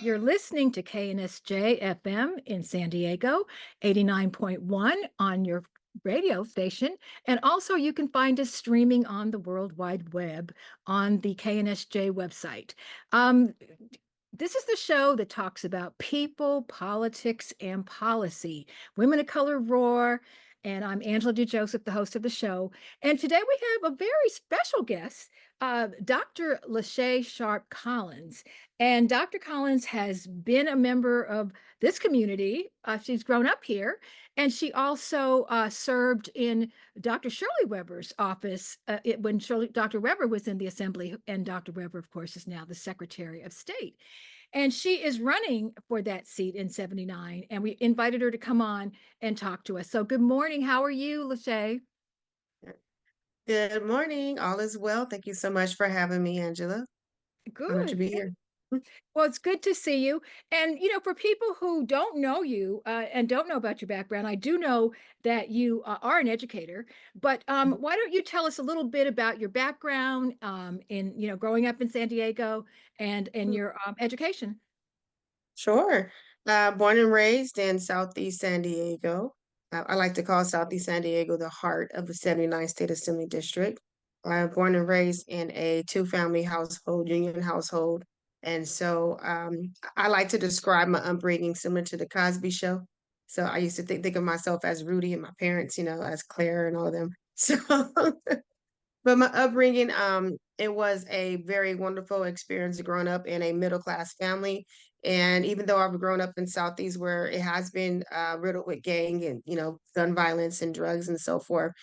You're listening to KNSJ FM in San Diego, 89.1 on your radio station. And also, you can find us streaming on the World Wide Web on the KNSJ website. Um, this is the show that talks about people, politics, and policy. Women of Color Roar. And I'm Angela DeJoseph, the host of the show. And today we have a very special guest, Dr. LaShae Sharp-Collins. And Dr. Collins has been a member of this community. She's grown up here, and she also served in Dr. Shirley Weber's office when Dr. Weber was in the assembly, and Dr. Weber, of course, is now the Secretary of State. And she is running for that seat in 79, and we invited her to come on and talk to us. So good morning. How are you, LaShae? Good morning. All is well. Thank you so much for having me, Angela. Honored to Good. be here. Well, it's good to see you. And, for people who don't know you and don't know about your background, I do know that you are an educator. But why don't you tell us a little bit about your background in, growing up in San Diego and your education? Sure. Born and raised in Southeast San Diego. I like to call Southeast San Diego the heart of the 79 State Assembly District. Born and raised in a two-family household, union household. And so I like to describe my upbringing similar to the Cosby Show. So I used to think of myself as Rudy and my parents, as Claire and all of them. So but my upbringing, it was a very wonderful experience growing up in a middle class family. And even though I've grown up in Southeast where it has been riddled with gang and gun violence and drugs and so forth,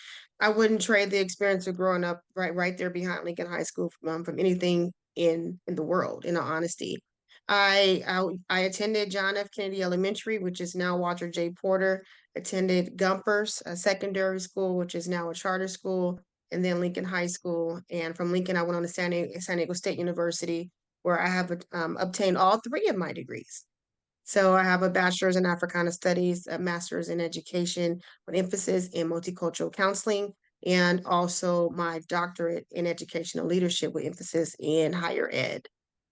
I wouldn't trade the experience of growing up right there behind Lincoln High School from anything in the world. In all honesty, I attended John F. Kennedy Elementary, which is now Walter J. Porter. Attended Gumpers Secondary School, which is now a charter school, and then Lincoln High School. And from Lincoln, I went on to San Diego State University, where I have obtained all three of my degrees. So I have a bachelor's in Africana Studies, a master's in education with emphasis in multicultural counseling, and also my doctorate in educational leadership with emphasis in higher ed.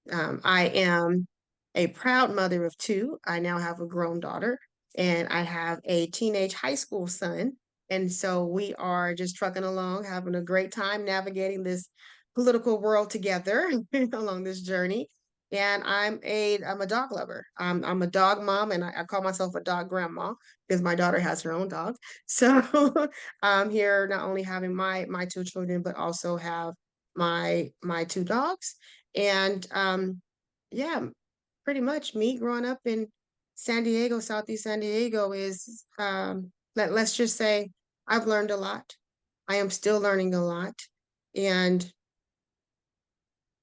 I am a proud mother of two. I now have a grown daughter, and I have a teenage high school son. And so we are just trucking along, having a great time navigating this political world together along this journey. And I'm a dog lover. I'm a dog mom, and I call myself a dog grandma because my daughter has her own dog. So I'm here not only having my two children, but also have my two dogs. And yeah, pretty much me growing up in San Diego, Southeast San Diego is let's just say I've learned a lot. I am still learning a lot. And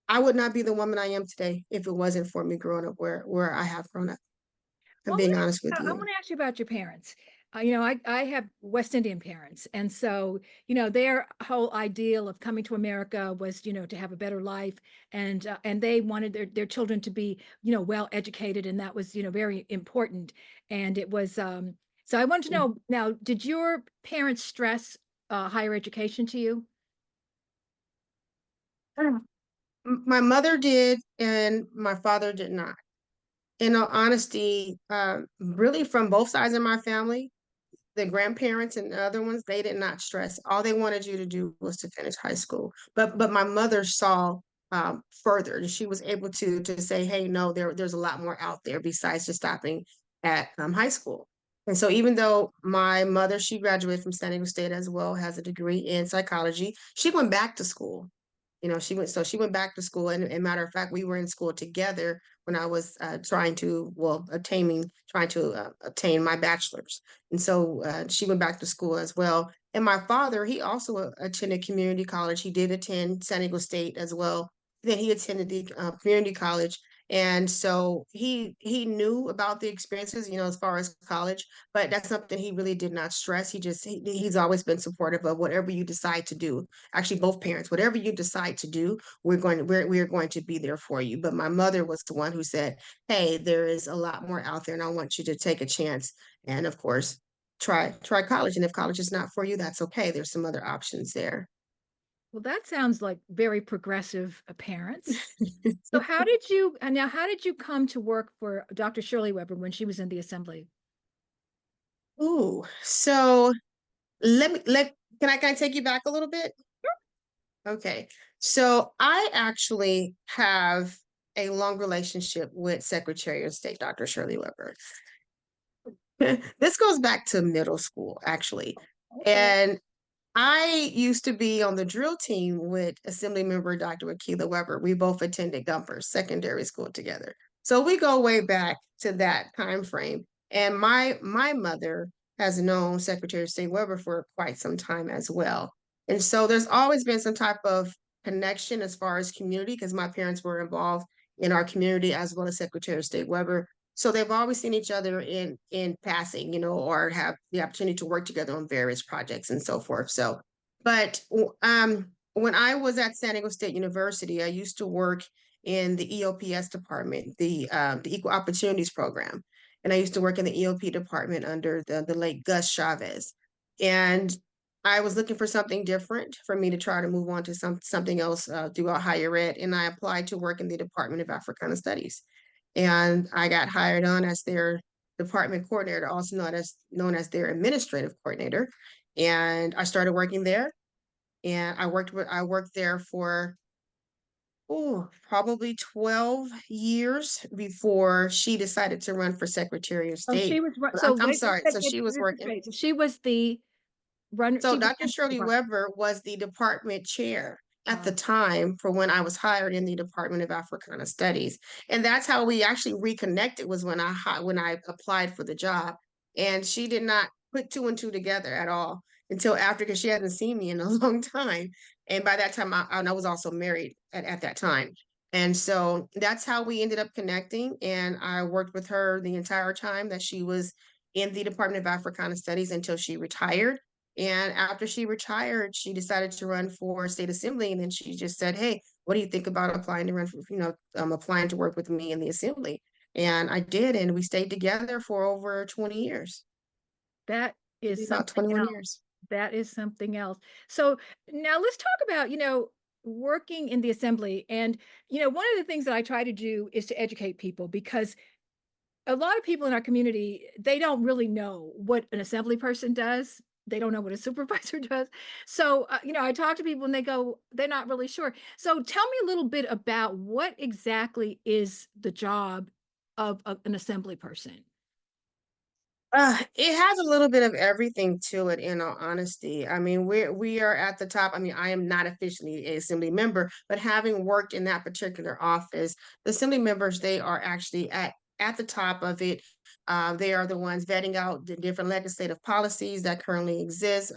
I would not be the woman I am today if it wasn't for me growing up where I have grown up. I'm Well, being honest with I you. want to ask you about your parents. I have West Indian parents. And so, their whole ideal of coming to America was, to have a better life. And they wanted their children to be, well educated. And that was, very important. And it was, so I wanted to know now, did your parents stress higher education to you? My mother did, and my father did not. In all honesty, really from both sides of my family, the grandparents and the other ones, they did not stress. All they wanted you to do was to finish high school. But my mother saw further. She was able to say, hey, no, there's a lot more out there besides just stopping at high school. And so even though my mother, she graduated from San Diego State as well, has a degree in psychology, she went back to school. She went back to school, and matter of fact, we were in school together when I was trying to obtain my bachelor's. And so she went back to school as well. And my father, he also attended community college. He did attend San Diego State as well. Then he attended the community college. And so he knew about the experiences, as far as college, but that's something he really did not stress. He's always been supportive of whatever you decide to do. Actually, both parents, whatever you decide to do, we're going to be there for you. But my mother was the one who said, hey, there is a lot more out there, and I want you to take a chance. And of course, try college. And if college is not for you, that's okay. There's some other options there. Well, that sounds like very progressive parents. So how did you come to work for Dr. Shirley Weber when she was in the assembly? Ooh, so let me let can I take you back a little bit? Okay. So I actually have a long relationship with Secretary of State Dr. Shirley Weber. This goes back to middle school, actually. Okay. And I used to be on the drill team with Assembly Member Dr. Akilah Weber. We both attended Gumpers Secondary School together. So we go way back to that time frame. And my mother has known Secretary of State Weber for quite some time as well. And so there's always been some type of connection as far as community, because my parents were involved in our community as well as Secretary of State Weber. So they've always seen each other in passing, or have the opportunity to work together on various projects and so forth. So, but when I was at San Diego State University, I used to work in the EOPS department, the Equal Opportunities Program, and I used to work in the EOP department under the late Gus Chavez, and I was looking for something different for me to try to move on to something else throughout higher ed, and I applied to work in the Department of Africana Studies, and I got hired on as their department coordinator, also known as their administrative coordinator, and I started working there, and I worked there for probably 12 years before she decided to run for Secretary of Oh, she State. was But so I'm wait, sorry. So get she was this working. straight. So she was the runner, So she was Dr. in the Shirley department. Weber was the department chair at the Uh, time for when I was hired in the Department of Africana Studies. And that's how we actually reconnected, was when I applied for the job. And she did not put two and two together at all until after, because she hadn't seen me in a long time. And by that time, I was also married at that time. And so that's how we ended up connecting. And I worked with her the entire time that she was in the Department of Africana Studies until she retired. And after she retired, she decided to run for state assembly. And then she just said, "Hey, what do you think about applying to run for, applying to work with me in the assembly?" And I did. And we stayed together for over 20 years, that is maybe about something 21 else. years. That is something else. So now let's talk about, working in the assembly. And, one of the things that I try to do is to educate people because a lot of people in our community, they don't really know what an assembly person does. They don't know what a supervisor does. So, I talk to people and they go, they're not really sure. So tell me a little bit about what exactly is the job of an assembly person. It has a little bit of everything to it, in all honesty. I mean, we are at the top. I mean, I am not officially a assembly member, but having worked in that particular office, the assembly members, they are actually at the top of it. They are the ones vetting out the different legislative policies that currently exist,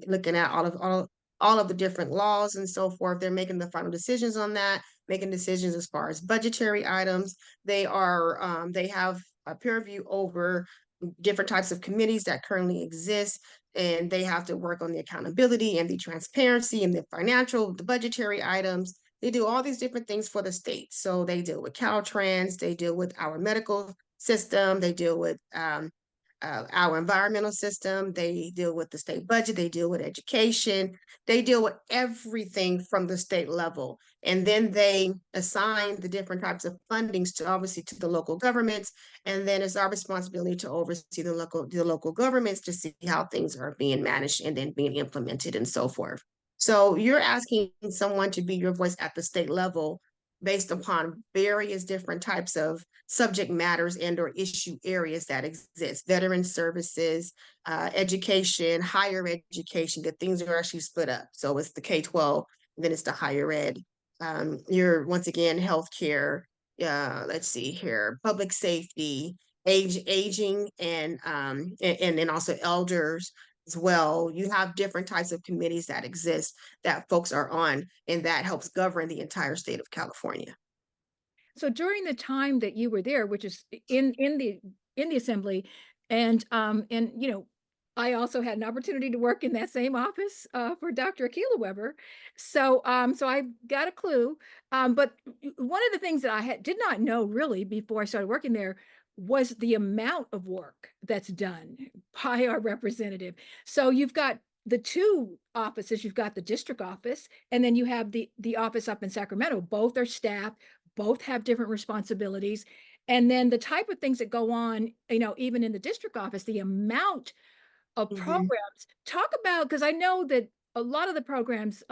looking at all of the different laws and so forth. They're making the final decisions on that, making decisions as far as budgetary items. They have a peer review over different types of committees that currently exist, and they have to work on the accountability and the transparency and the budgetary items. They do all these different things for the state. So they deal with Caltrans, they deal with our medical system, they deal with our environmental system, they deal with the state budget, they deal with education, they deal with everything from the state level. And then they assign the different types of fundings to, obviously, to the local governments. And then it's our responsibility to oversee the local governments to see how things are being managed and then being implemented and so forth. So you're asking someone to be your voice at the state level based upon various different types of subject matters and or issue areas that exist: veteran services, education, higher education. The things are actually split up. So it's the K-12, then it's the higher ed. You're, once again, healthcare, let's see here, public safety, aging, and then also elders as well. You have different types of committees that exist that folks are on, and that helps govern the entire state of California. So during the time that you were there, which is in the assembly, and I also had an opportunity to work in that same office for Dr. Akilah Weber. So I got a clue. But one of the things that did not know really before I started working there was the amount of work that's done by our representative. So you've got the two offices, you've got the district office, and then you have the office up in Sacramento. Both are staffed, both have different responsibilities. And then the type of things that go on, even in the district office, the amount of Mhm. programs. Talk about, because I know that a lot of the programs,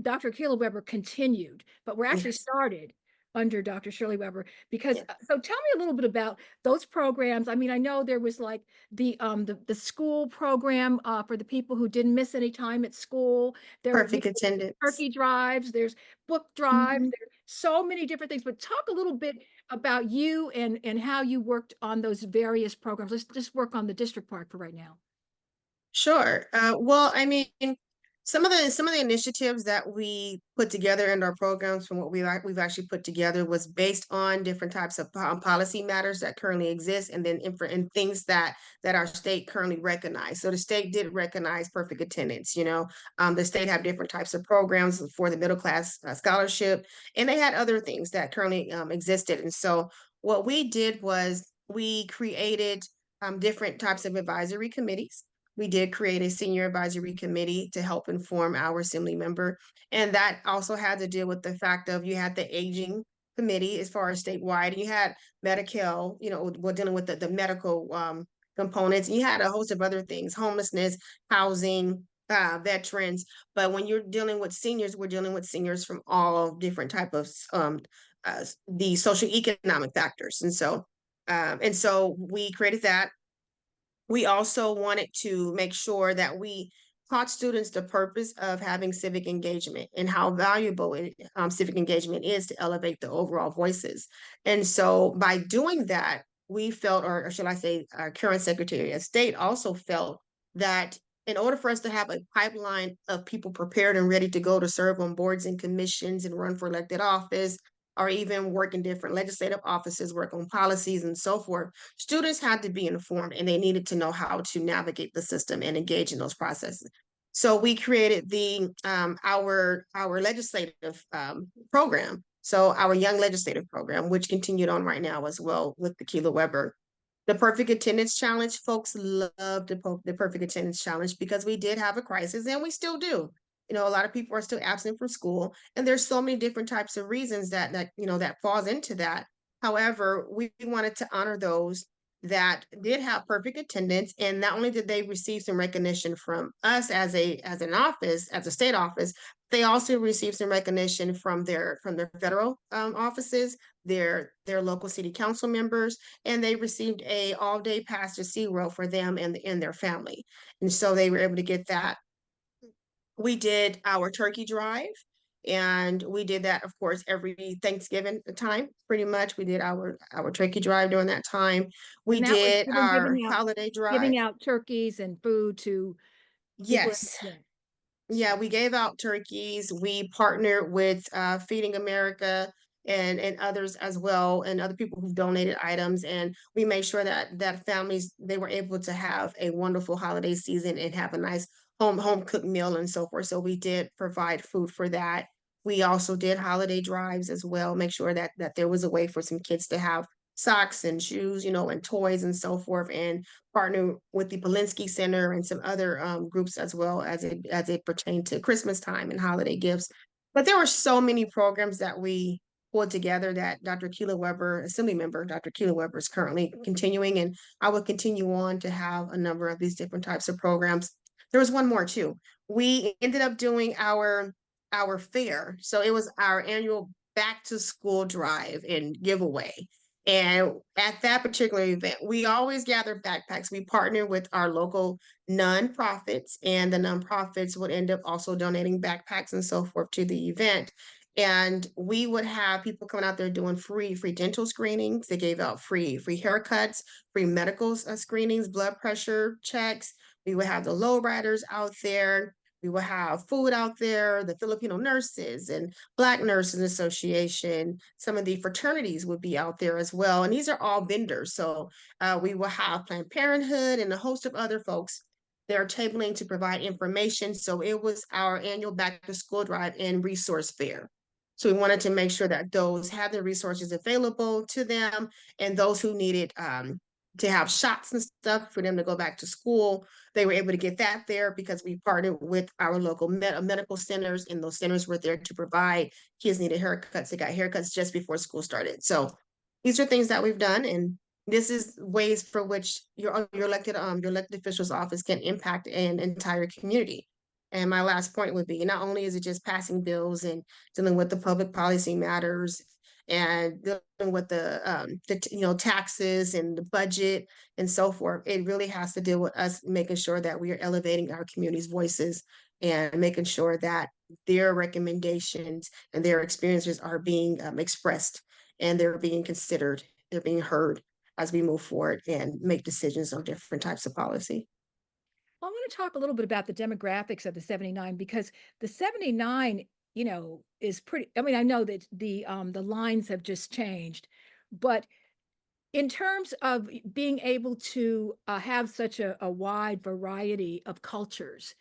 Dr. Keela Weber continued, but were actually Yes. started under Dr. Shirley Weber. Because Yes. so tell me a little bit about those programs. I mean, I know there was like the school program for the people who didn't miss any time at school. There, Perfect attendance. turkey drives, there's book drives, Mhm. there's so many different things. But talk a little bit about you and how you worked on those various programs. Let's just work on the district part for right now. Sure. Well, I mean, some of the initiatives that we put together in our programs from what we've actually put together was based on different types of policy matters that currently exist, and then and things that our state currently recognized. So the state did recognize perfect attendance. The state have different types of programs for the middle class scholarship, and they had other things that currently existed. And so what we did was we created different types of advisory committees. We did create a senior advisory committee to help inform our assembly member. And that also had to deal with the fact of you had the aging committee as far as statewide, and you had Medi-Cal, we're dealing with the medical components. And you had a host of other things, homelessness, housing, veterans. But when you're dealing with seniors, we're dealing with seniors from all different type of the social economic factors. And so we created that. We also wanted to make sure that we taught students the purpose of having civic engagement and how valuable civic engagement is to elevate the overall voices. And so by doing that, we felt, or should I say, our current Secretary of State also felt that in order for us to have a pipeline of people prepared and ready to go to serve on boards and commissions and run for elected office, or even work in different legislative offices, work on policies and so forth, students had to be informed and they needed to know how to navigate the system and engage in those processes. So we created the our legislative program. So our young legislative program, which continued on right now as well with the Keela Weber. The perfect attendance challenge, folks love the perfect attendance challenge because we did have a crisis and we still do. A lot of people are still absent from school, and there's so many different types of reasons that falls into that. However, we wanted to honor those that did have perfect attendance, and not only did they receive some recognition from us as an office, as a state office, they also received some recognition from their federal offices, their local city council members, and they received a all-day pass to SeaWorld for them and their family. And so they were able to get that. We did our turkey drive, and we did that, of course, every Thanksgiving time. Pretty much, we did our turkey drive during that time. We And that was did giving our giving out holiday drive. giving out turkeys and food to people. Yes. Yeah. Yeah, So we gave out turkeys. We partnered with Feeding America and others as well, and other people who donated items. And we made sure that families, they were able to have a wonderful holiday season and have a nice home cooked meal and so forth. So we did provide food for that. We also did holiday drives as well, make sure that there was a way for some kids to have socks and shoes, and toys and so forth, and partner with the Polinsky Center and some other groups as well as it pertained to Christmas time and holiday gifts. But there were so many programs that we pulled together that Dr. Keela Weber, Assembly Member Dr. Keela Weber, is currently continuing, and I will continue on to have a number of these different types of programs. There was one more too. We ended up doing our fair, so it was our annual back to school drive and giveaway. And at that particular event, we always gather backpacks. We partner with our local nonprofits, and the nonprofits would end up also donating backpacks and so forth to the event. And we would have people coming out there doing free dental screenings. They gave out free haircuts, free medical screenings, blood pressure checks. We would have the lowriders out there. We will have food out there, the Filipino nurses and Black Nurses Association. Some of the fraternities would be out there as well. And these are all vendors. So we will have Planned Parenthood and a host of other folks. They're tabling to provide information. So it was our annual back to school drive and resource fair. So we wanted to make sure that those had the resources available to them, and those who needed to have shots and stuff for them to go back to school. They were able to get that there because we partnered with our local medical centers, and those centers were there to provide kids needed haircuts. They got haircuts just before school started. So these are things that we've done, and this is ways for which your elected official's office can impact an entire community. And my last point would be, not only is it just passing bills and dealing with the public policy matters and dealing with the taxes and the budget and so forth. It really has to deal with us making sure that we are elevating our community's voices and making sure that their recommendations and their experiences are being expressed, and they're being considered, they're being heard as we move forward and make decisions on different types of policy. Well, I want to talk a little bit about the demographics of the 79 because the 79, is pretty. I mean, I know that the lines have just changed, but in terms of being able to have such a wide variety of cultures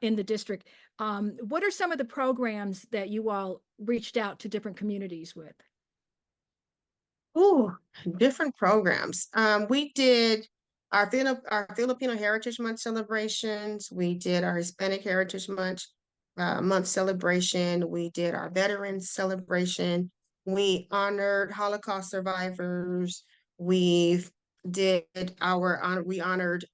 in the district, what are some of the programs that you all reached out to different communities with? Oh, different programs. We did our Filipino Heritage Month celebrations. We did our Hispanic Heritage Month celebration. We did our Veterans celebration. We honored Holocaust survivors. We did we honored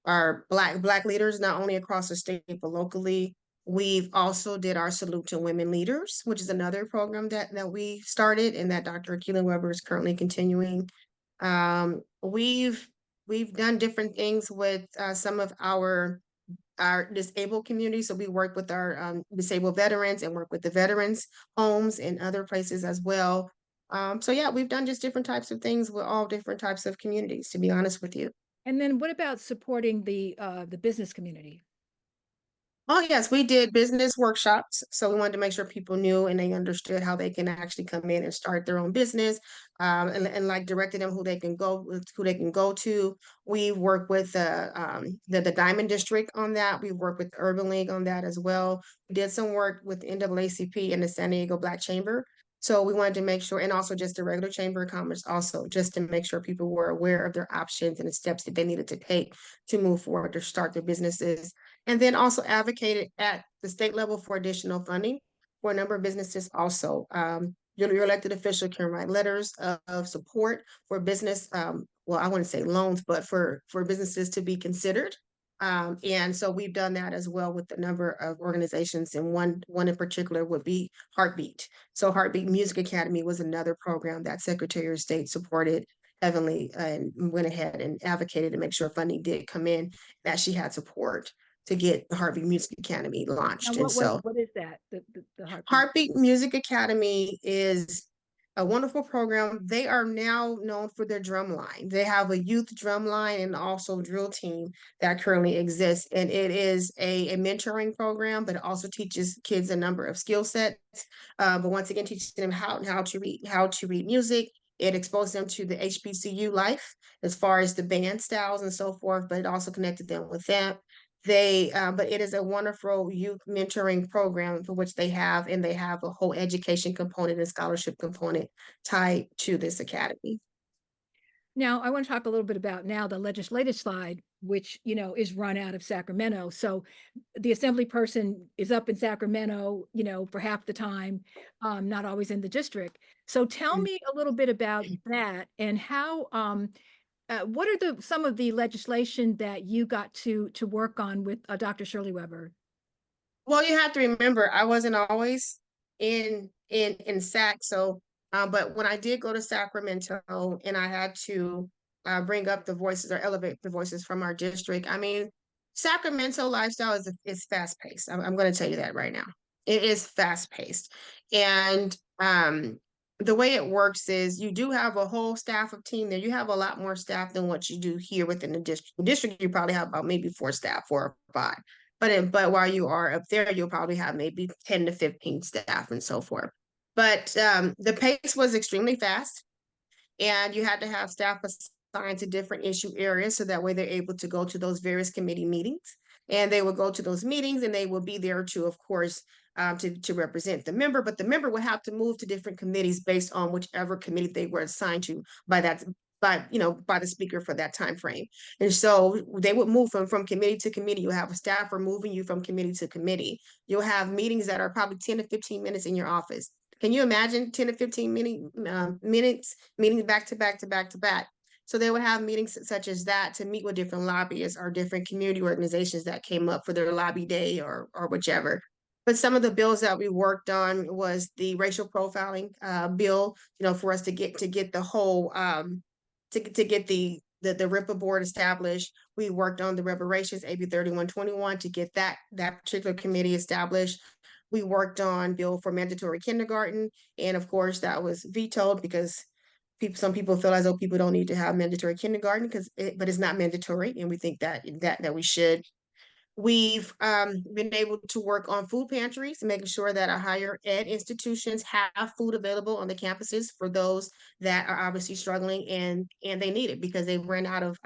our black leaders, not only across the state but locally. We've also did our salute to women leaders, which is another program that we started and that Dr. Keelan Weber is currently continuing. We've done different things with some of our disabled community. So we work with our disabled veterans and work with the veterans homes and other places as well. So yeah, we've done just different types of things with all different types of communities, to be honest with you. And then what about supporting the business community? Oh, yes, we did business workshops. So we wanted to make sure people knew and they understood how they can actually come in and start their own business, and like directed them who they can go to. We work with the Diamond District on that. We work with the Urban League on that as well. We did some work with the NAACP and the San Diego Black Chamber. So we wanted to make sure, and also just the regular Chamber of Commerce, also just to make sure people were aware of their options and the steps that they needed to take to move forward to start their businesses, and then also advocated at the state level for additional funding for a number of businesses also. Your elected official can write letters of support for business, well, I wouldn't say loans, but for businesses to be considered. And so we've done that as well with a number of organizations, and one in particular would be Heartbeat. So Heartbeat Music Academy was another program that Secretary of State supported heavily and went ahead and advocated to make sure funding did come in, that she had support to get the Heartbeat Music Academy Now, launched. And so what is that? The heartbeat. Heartbeat Music Academy is a wonderful program. They are now known for their drum line. They have a youth drum line and also drill team that currently exists. And it is a mentoring program, but it also teaches kids a number of skill sets. But once again, teaches them how to read music. It exposed them to the HBCU life as far as the band styles and so forth, but it also connected them with that. But it is a wonderful youth mentoring program for which they have, and they have a whole education component and scholarship component tied to this academy. Now, I want to talk a little bit about now the legislative side, which, is run out of Sacramento. So the assembly person is up in Sacramento, for half the time, not always in the district. So tell me a little bit about that and how, what are some of the legislation that you got to work on with Dr. Shirley Weber? Well, you have to remember, I wasn't always in SAC. So, but when I did go to Sacramento and I had to bring up the voices or elevate the voices from our district, I mean, Sacramento lifestyle is fast paced. I'm going to tell you that right now. It is fast paced, and the way it works is you do have a whole staff of team there. You have a lot more staff than what you do here within the district. The district, you probably have about maybe four or five. But while you are up there, you'll probably have maybe 10 to 15 staff and so forth. But the pace was extremely fast, and you had to have staff assigned to different issue areas so that way they're able to go to those various committee meetings. And they will go to those meetings and they will be there to, of course, to represent the member, but the member would have to move to different committees based on whichever committee they were assigned to by that by the speaker for that time frame. And so they would move from committee to committee. You'll have a staffer moving you from committee to committee. You'll have meetings that are probably 10 to 15 minutes in your office. Can you imagine 10 to 15 minutes meeting back to back to back to back? So they would have meetings such as that to meet with different lobbyists or different community organizations that came up for their lobby day or whichever. But some of the bills that we worked on was the racial profiling bill, for us to get the whole to get the RIPA board established. We worked on the reparations, AB 3121, to get that particular committee established. We worked on bill for mandatory kindergarten, and of course that was vetoed because some people feel as though people don't need to have mandatory kindergarten but it's not mandatory, and we think that we should. We've been able to work on food pantries, making sure that our higher ed institutions have food available on the campuses for those that are obviously struggling and they need it because they ran out of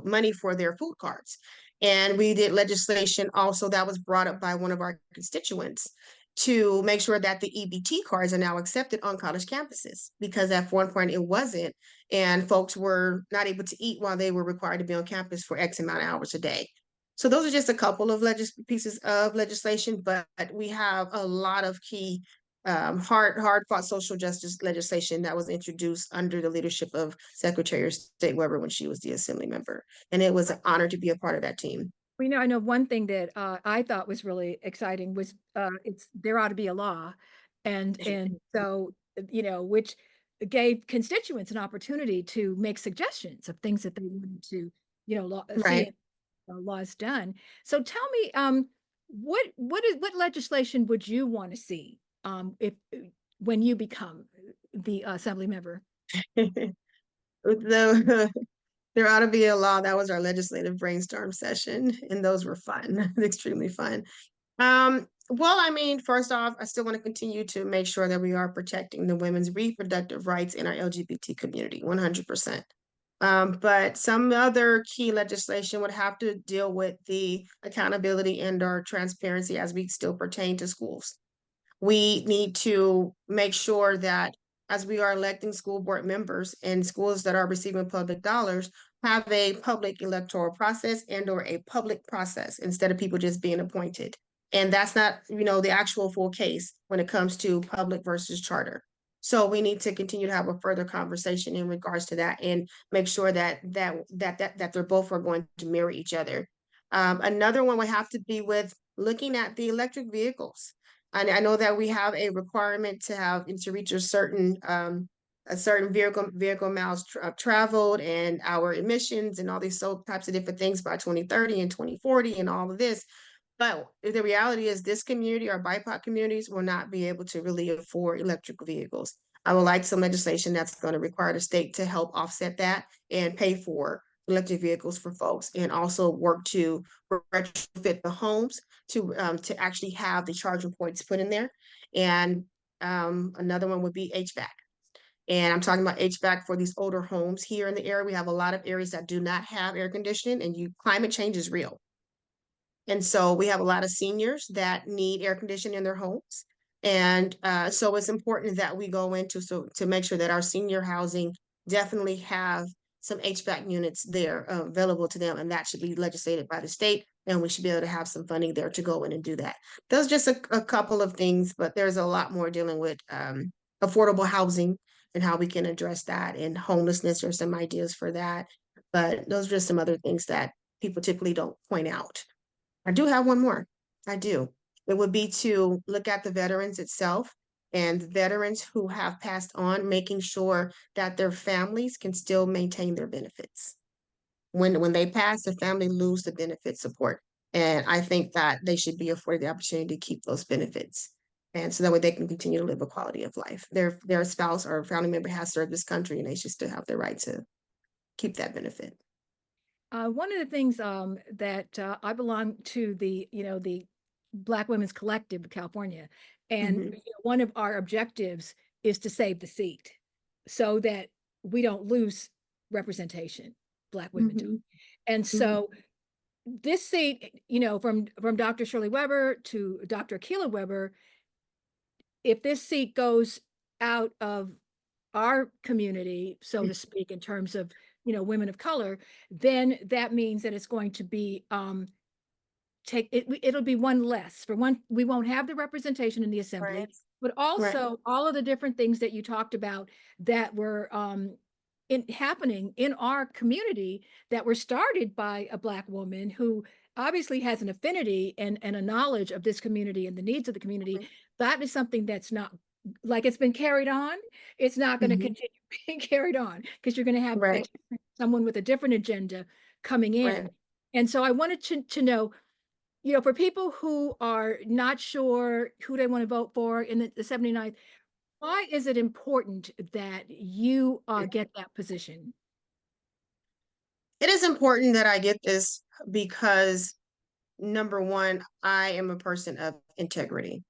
money for their food cards. And we did legislation also that was brought up by one of our constituents to make sure that the EBT cards are now accepted on college campuses, because at one point it wasn't, and folks were not able to eat while they were required to be on campus for X amount of hours a day. So those are just a couple of pieces of legislation, but we have a lot of key hard fought social justice legislation that was introduced under the leadership of Secretary of State Weber when she was the Assembly member. And it was an honor to be a part of that team. I know one thing that I thought was really exciting was there ought to be a law, and so which gave constituents an opportunity to make suggestions of things that they wanted to see laws done. So tell me, what legislation would you want to see if when you become the Assembly member? There ought to be a law. That was our legislative brainstorm session, and those were fun, extremely fun. Well, I mean, first off, I still want to continue to make sure that we are protecting the women's reproductive rights in our LGBT community, 100%. But some other key legislation would have to deal with the accountability and/or transparency as we still pertain to schools. We need to make sure that as we are electing school board members in schools that are receiving public dollars, have a public electoral process and/or a public process instead of people just being appointed. And that's not, the actual full case when it comes to public versus charter. So we need to continue to have a further conversation in regards to that and make sure that they're both are going to mirror each other. Another one would have to be with looking at the electric vehicles. I know that we have a requirement to reach a certain vehicle miles traveled and our emissions and all these types of different things by 2030 and 2040 and all of this. But the reality is this community or BIPOC communities will not be able to really afford electric vehicles. I would like some legislation that's going to require the state to help offset that and pay for electric vehicles for folks, and also work to retrofit the homes to actually have the charging points put in there. And another one would be HVAC. And I'm talking about HVAC for these older homes here in the area. We have a lot of areas that do not have air conditioning, and climate change is real. And so we have a lot of seniors that need air conditioning in their homes. And so it's important that we go into to make sure that our senior housing definitely have some HVAC units there available to them, and that should be legislated by the state, and we should be able to have some funding there to go in and do that. Those are just a couple of things, but there's a lot more dealing with affordable housing and how we can address that, and homelessness. Or some ideas for that, but those are just some other things that people typically don't point out. I do have one more. I do. It would be to look at the veterans itself and veterans who have passed on, making sure that their families can still maintain their benefits. When they pass, their family lose the benefit support. And I think that they should be afforded the opportunity to keep those benefits. And so that way they can continue to live a quality of life. Their spouse or family member has served this country, and they should still have the right to keep that benefit. One of the things that I belong to the Black Women's Collective of California, and one of our objectives is to save the seat so that we don't lose representation, Black women do. And so this seat, from Dr. Shirley Weber to Dr. Akilah Weber, if this seat goes out of our community, so to speak, in terms of, women of color, then that means that it's going to be it'll be one less. For one, we won't have the representation in the assembly, Right. but Right. also all of the different things that you talked about that were happening in our community that were started by a Black woman who obviously has an affinity and a knowledge of this community and the needs of the community. That is something that's not like it's been carried on. It's not going to Mhm. continue being carried on because you're going to have Right. someone with a different agenda coming Right. in. And so I wanted to know, for people who are not sure who they want to vote for in the 79th, why is it important that you get that position? It is important that I get this because number one, I am a person of integrity.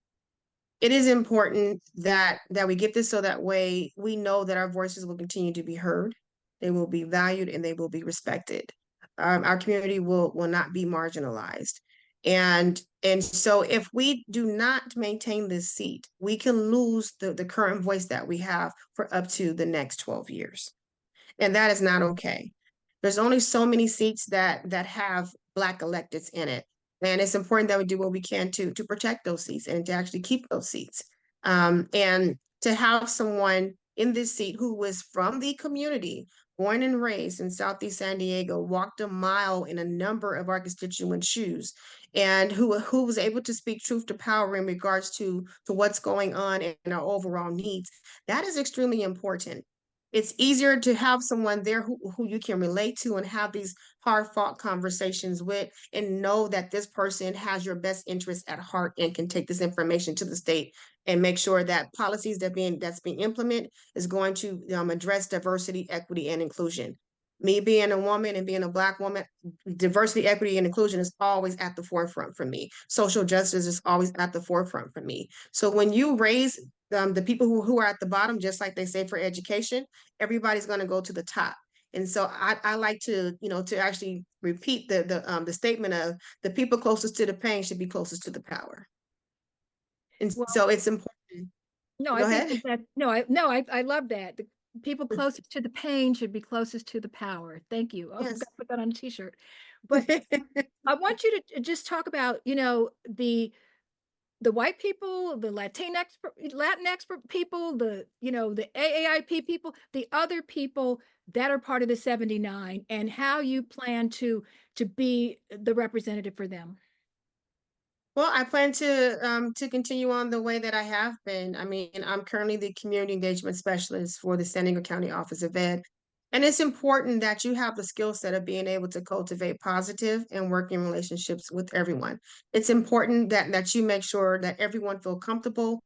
It is important that we get this so that way we know that our voices will continue to be heard, they will be valued, and they will be respected. Our community will not be marginalized. And so if we do not maintain this seat, we can lose the current voice that we have for up to the next 12 years. And that is not okay. There's only so many seats that have Black electeds in it. And it's important that we do what we can to protect those seats and to actually keep those seats. And to have someone in this seat who was from the community, born and raised in Southeast San Diego, walked a mile in a number of our constituents' shoes, and who was able to speak truth to power in regards to what's going on in our overall needs. That is extremely important. It's easier to have someone there who you can relate to and have these hard fought conversations with and know that this person has your best interest at heart and can take this information to the state and make sure that policies that's being implemented is going to address diversity, equity, and inclusion. Me being a woman and being a Black woman, diversity, equity, and inclusion is always at the forefront for me. Social justice is always at the forefront for me. So when you raise the people who are at the bottom, just like they say for education, everybody's going to go to the top. And so I like to actually repeat the statement of the people closest to the pain should be closest to the power. And Well, so it's important. no, I Go think ahead. that I love that. The people closest to the pain should be closest to the power. Thank you. Oh, I've got Yes. to put that on a t-shirt. But I want you to just talk about, the white people, the Latinx people, the AAIP people, the other people that are part of the 79, and how you plan to be the representative for them. Well, I plan to continue on the way that I have been. I mean, I'm currently the community engagement specialist for the San Diego County Office of Ed. And it's important that you have the skill set of being able to cultivate positive and working relationships with everyone. It's important that you make sure that everyone feel comfortable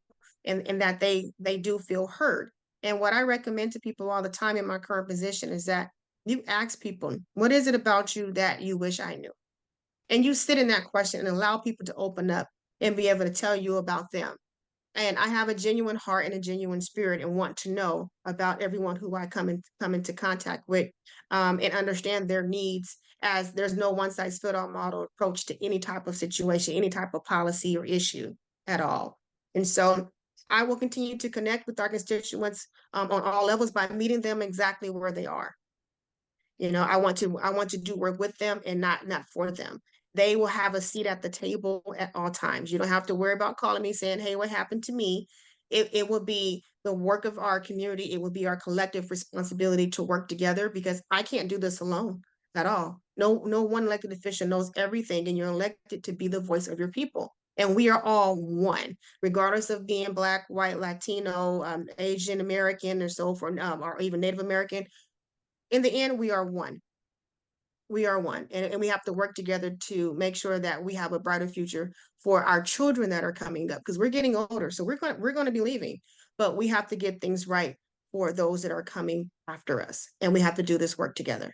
and that they do feel heard. And what I recommend to people all the time in my current position is that you ask people, what is it about you that you wish I knew? And you sit in that question and allow people to open up and be able to tell you about them. And I have a genuine heart and a genuine spirit and want to know about everyone who I come into contact with, and understand their needs, as there's no one size fit all model approach to any type of situation, any type of policy or issue at all. And so I will continue to connect with our constituents on all levels by meeting them exactly where they are. I want to do work with them and not for them. They will have a seat at the table at all times. You don't have to worry about calling me saying, hey, what happened to me? It will be the work of our community. It will be our collective responsibility to work together, because I can't do this alone at all. No one elected official knows everything, and you're elected to be the voice of your people. And we are all one, regardless of being Black, white, Latino, Asian American, or so forth, or even Native American. In the end, we are one. We are one. And we have to work together to make sure that we have a brighter future for our children that are coming up, because we're getting older. So we're going to be leaving, but we have to get things right for those that are coming after us. And we have to do this work together.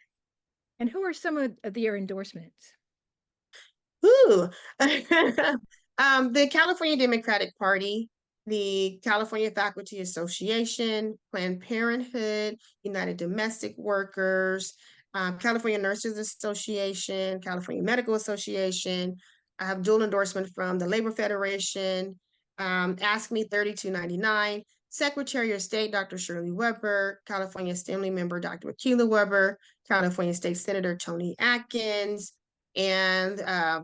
And who are some of your endorsements? Ooh. The California Democratic Party, the California Faculty Association, Planned Parenthood, United Domestic Workers, California Nurses Association, California Medical Association. I have dual endorsement from the Labor Federation, Ask Me 3299, Secretary of State, Dr. Shirley Weber, California Assembly Member, Dr. Akilah Weber, California State Senator Tony Atkins, and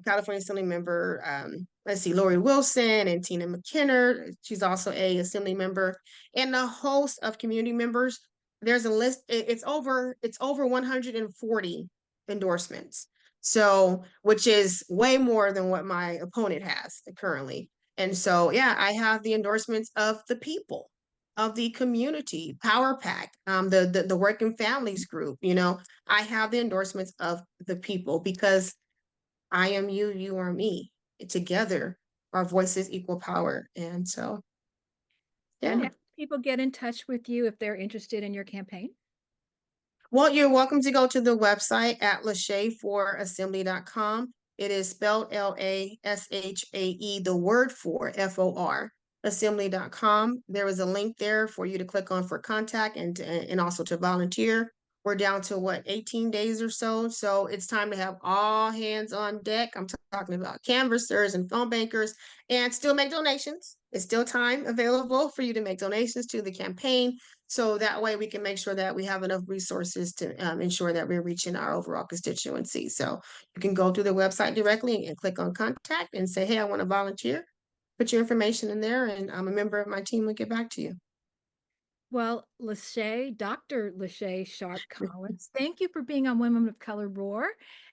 California Assembly Member, let's see, Lori Wilson and Tina McKinnon. She's also a Assembly member, and a host of community members. There's a list. It's over 140 endorsements. So, which is way more than what my opponent has currently. And so, yeah, I have the endorsements of the people, of the community, Power Pack, the Working Families Group. I have the endorsements of the people because I am you, you are me. Together, our voices equal power. And so, And yeah. how do people get in touch with you if they're interested in your campaign? Well, you're welcome to go to the website at LaShaeForAssembly.com. It is spelled LASHAE, the word for FOR, assembly.com. There is a link there for you to click on for contact and also to volunteer. We're down to 18 days or so. So it's time to have all hands on deck. I'm talking about canvassers and phone bankers, and still make donations. It's still time available for you to make donations to the campaign. So that way we can make sure that we have enough resources to ensure that we're reaching our overall constituency. So you can go to the website directly and click on contact and say, hey, I want to volunteer. Put your information in there, and I'm a member of my team will get back to you. Well, Dr. LaShae Sharp-Collins, thank you for being on Women of Color Roar.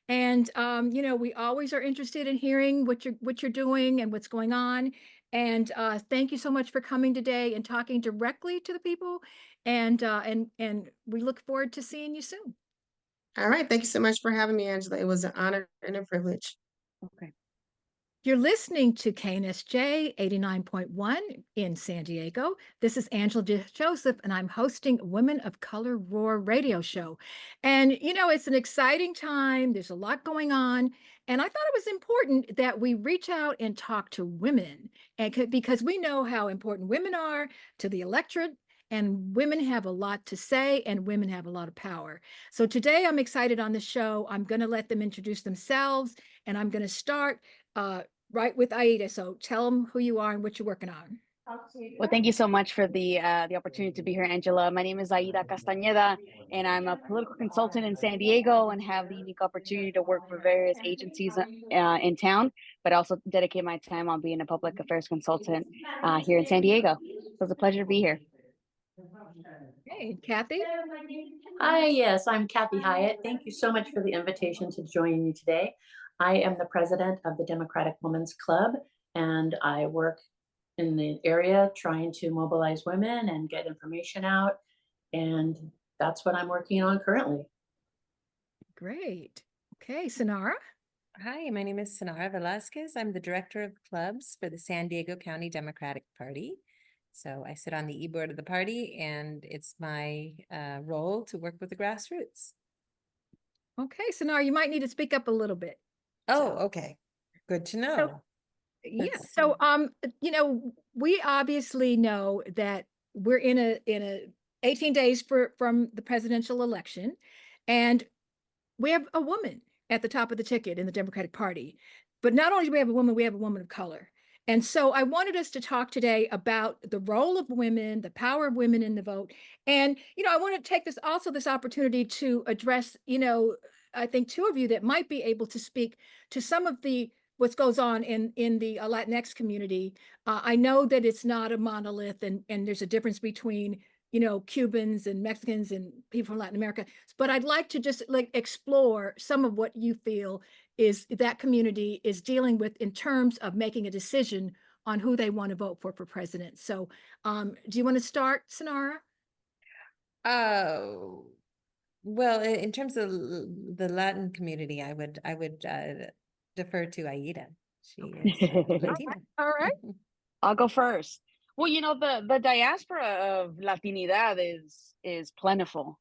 And we always are interested in hearing what you're doing and what's going on. And thank you so much for coming today and talking directly to the people. And we look forward to seeing you soon. All right. Thank you so much for having me, Angela. It was an honor and a privilege. Okay. You're listening to KNSJ 89.1 in San Diego. This is Angela Joseph, and I'm hosting Women of Color Roar radio show. And, it's an exciting time. There's a lot going on. And I thought it was important that we reach out and talk to women because we know how important women are to the electorate. And women have a lot to say, and women have a lot of power. So today I'm excited on the show. I'm going to let them introduce themselves, and I'm going to start right with Aida. So tell them who you are and what you're working on. Well, thank you so much for the opportunity to be here, Angela. My name is Aida Castañeda, and I'm a political consultant in San Diego and have the unique opportunity to work for various agencies in town, but also dedicate my time on being a public affairs consultant here in San Diego. So it's a pleasure to be here. Hey, Cathie. Hi, yes, I'm Cathie Hyatt. Thank you so much for the invitation to join you today. I am the president of the Democratic Women's Club, and I work in the area trying to mobilize women and get information out. And that's what I'm working on currently. Great. Okay, Cynara. Hi, my name is Cynara Velazquez. I'm the director of clubs for the San Diego County Democratic Party. So I sit on the e-board of the party, and it's my role to work with the grassroots. Okay, Cynara, you might need to speak up a little bit. Oh, okay. Good to know. So, we obviously know that we're in a 18 days from the presidential election, and we have a woman at the top of the ticket in the Democratic Party. But not only do we have a woman of color. And so I wanted us to talk today about the role of women, the power of women in the vote. And, I want to take this opportunity to address, I think two of you that might be able to speak to some of what goes on in the Latinx community. I know that it's not a monolith, and there's a difference between Cubans and Mexicans and people from Latin America. But I'd like to just explore some of what you feel is that community is dealing with in terms of making a decision on who they want to vote for president. So do you want to start, Cynara? Well, in terms of the Latin community, I would defer to Aida. She is Latina. All right. I'll go first. Well, the diaspora of Latinidad is plentiful,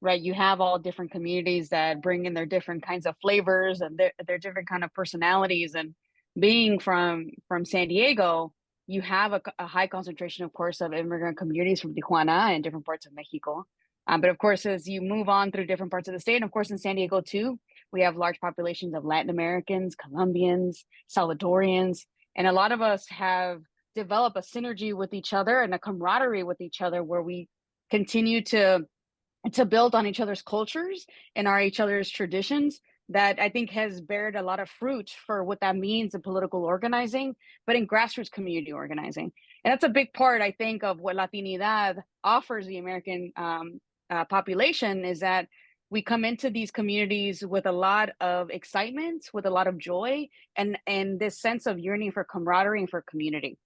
right? You have all different communities that bring in their different kinds of flavors and their different kind of personalities. And being from San Diego, you have a high concentration, of course, of immigrant communities from Tijuana and different parts of Mexico. But of course, as you move on through different parts of the state, and of course in San Diego too, we have large populations of Latin Americans, Colombians, Salvadorians, and a lot of us have develop a synergy with each other and a camaraderie with each other, where we continue to build on each other's cultures and each other's traditions, that I think has bared a lot of fruit for what that means in political organizing, but in grassroots community organizing. And that's a big part, I think, of what Latinidad offers the American population, is that we come into these communities with a lot of excitement, with a lot of joy, and this sense of yearning for camaraderie and for community.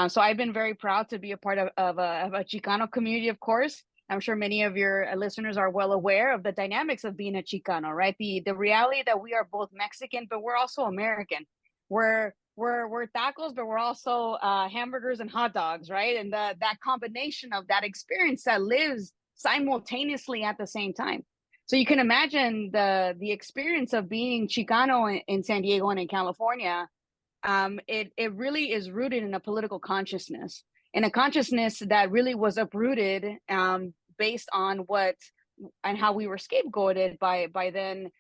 So I've been very proud to be a part of a Chicano community, of course. I'm sure many of your listeners are well aware of the dynamics of being a Chicano, right? The reality that we are both Mexican, but we're also American. We're tacos, but we're also hamburgers and hot dogs, right? And that combination of that experience that lives simultaneously at the same time. So you can imagine the experience of being Chicano in San Diego and in California. It really is rooted in a political consciousness, and a consciousness that really was uprooted based on what and how we were scapegoated by then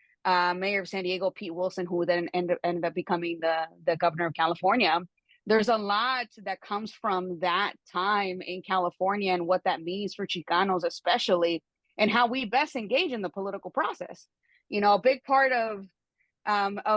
Mayor of San Diego, Pete Wilson, who then ended up becoming the governor of California. There's a lot that comes from that time in California and what that means for Chicanos, especially, and how we best engage in the political process. You know, a big part of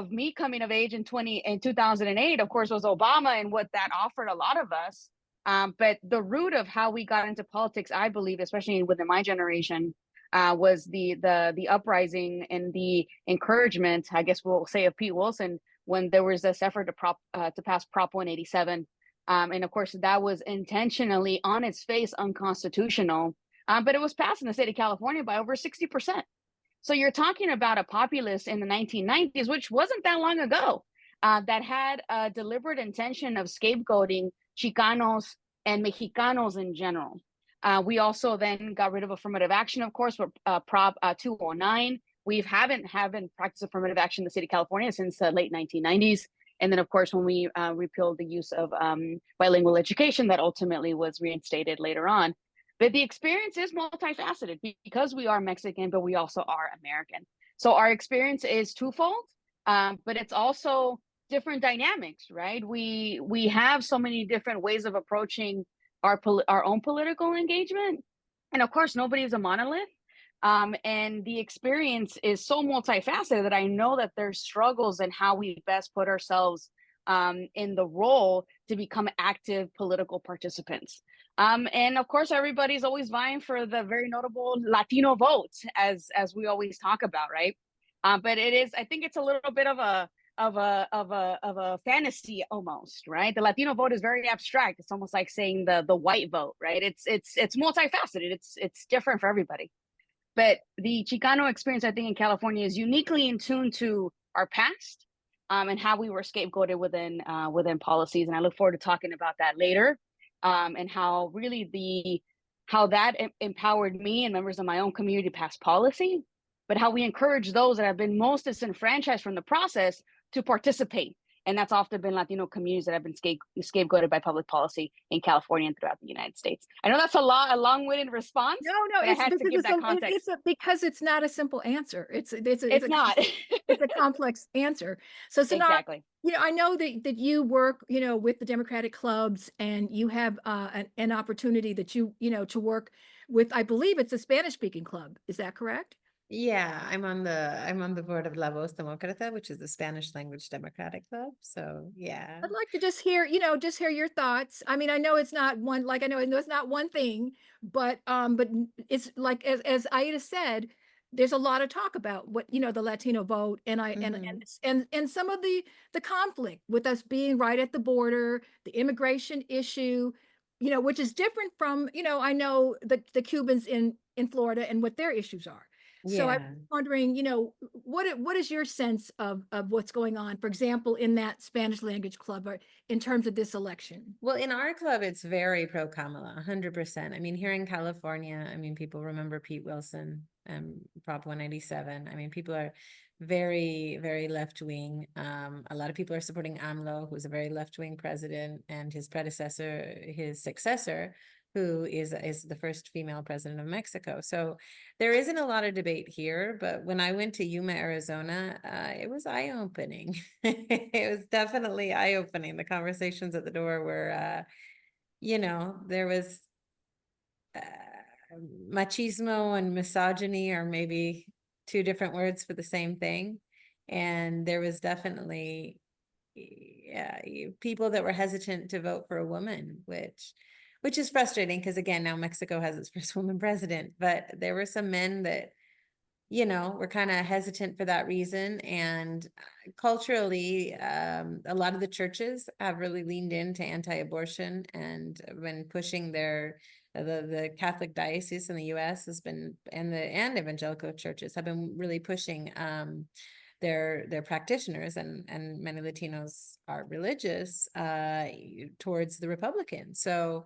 me coming of age in 2008, of course, was Obama and what that offered a lot of us. But the root of how we got into politics, I believe, especially within my generation, was the uprising and the encouragement, I guess we'll say, of Pete Wilson, when there was this effort to pass Prop 187. And of course, that was intentionally on its face unconstitutional, but it was passed in the state of California by over 60%. So you're talking about a populace in the 1990s, which wasn't that long ago, that had a deliberate intention of scapegoating Chicanos and Mexicanos in general. We also then got rid of affirmative action, of course, with Prop 209. We haven't practiced affirmative action in the state of California since the late 1990s. And then, of course, when we repealed the use of bilingual education, that ultimately was reinstated later on. But the experience is multifaceted because we are Mexican, but we also are American. So our experience is twofold, but it's also different dynamics, right? We have so many different ways of approaching our own political engagement. And of course, nobody is a monolith. And the experience is so multifaceted that I know that there's struggles in how we best put ourselves in the role to become active political participants. And of course, everybody's always vying for the very notable Latino vote, as we always talk about, right? But it is, I think it's a little bit of a fantasy almost, right? The Latino vote is very abstract. It's almost like saying the white vote, right? It's multifaceted. It's different for everybody. But the Chicano experience, I think, in California is uniquely in tune to our past and how we were scapegoated within policies. And I look forward to talking about that later. And how really how that empowered me and members of my own community to pass policy, but how we encourage those that have been most disenfranchised from the process to participate. And that's often been Latino communities that have been scapegoated by public policy in California and throughout the United States. I know that's a long-winded response. No, I had to give that context. Because it's not a simple answer. It's not. It's a complex answer. So Cynara, exactly. You know, I know that you work, you know, with the Democratic clubs, and you have an opportunity that you know, to work with, I believe it's a Spanish-speaking club. Is that correct? Yeah, I'm on the board of La Voz Demócrata, which is the Spanish language Democratic Club. So yeah. I'd like to just hear, you know, your thoughts. I mean, I know it's not one, like I know it's not one thing, but it's like as Aida said, there's a lot of talk about what, you know, the Latino vote, and and some of the conflict with us being right at the border, the immigration issue, you know, which is different from, you know, I know the Cubans in Florida and what their issues are. So Yeah. I'm wondering, you know, what is your sense of what's going on, for example, in that Spanish language club, or in terms of this election? Well, in our club, it's very pro Kamala, 100%. I mean, here in California, I mean, people remember Pete Wilson and Prop 187. I mean, people are very, very left wing. A lot of people are supporting AMLO, who's a very left wing president, and his successor, who is the first female president of Mexico. So there isn't a lot of debate here, but when I went to Yuma, Arizona, it was eye-opening. It was definitely eye-opening. The conversations at the door were, there was machismo and misogyny are maybe two different words for the same thing. And there was definitely people that were hesitant to vote for a woman, which is frustrating because, again, now Mexico has its first woman president, but there were some men that, were kind of hesitant for that reason. And culturally, a lot of the churches have really leaned into anti-abortion and been pushing the Catholic diocese in the U.S. has been, and evangelical churches have been really pushing their practitioners, and many Latinos are religious, towards the Republicans. So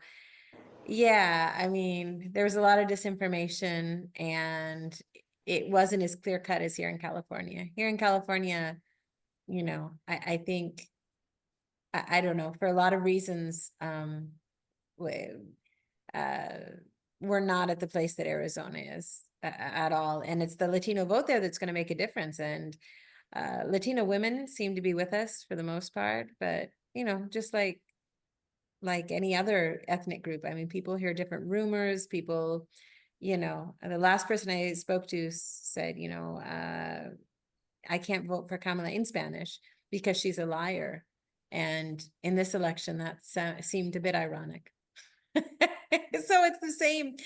yeah, I mean, there was a lot of disinformation, and it wasn't as clear cut as here in California. Here in California, I think, I don't know, for a lot of reasons, we're not at the place that Arizona is at all. And it's the Latino vote there that's going to make a difference. And Latino women seem to be with us for the most part, but, just like any other ethnic group, I mean, people hear different rumors, people, the last person I spoke to said, I can't vote for Kamala in Spanish because she's a liar. And in this election, that seemed a bit ironic. So it's the same,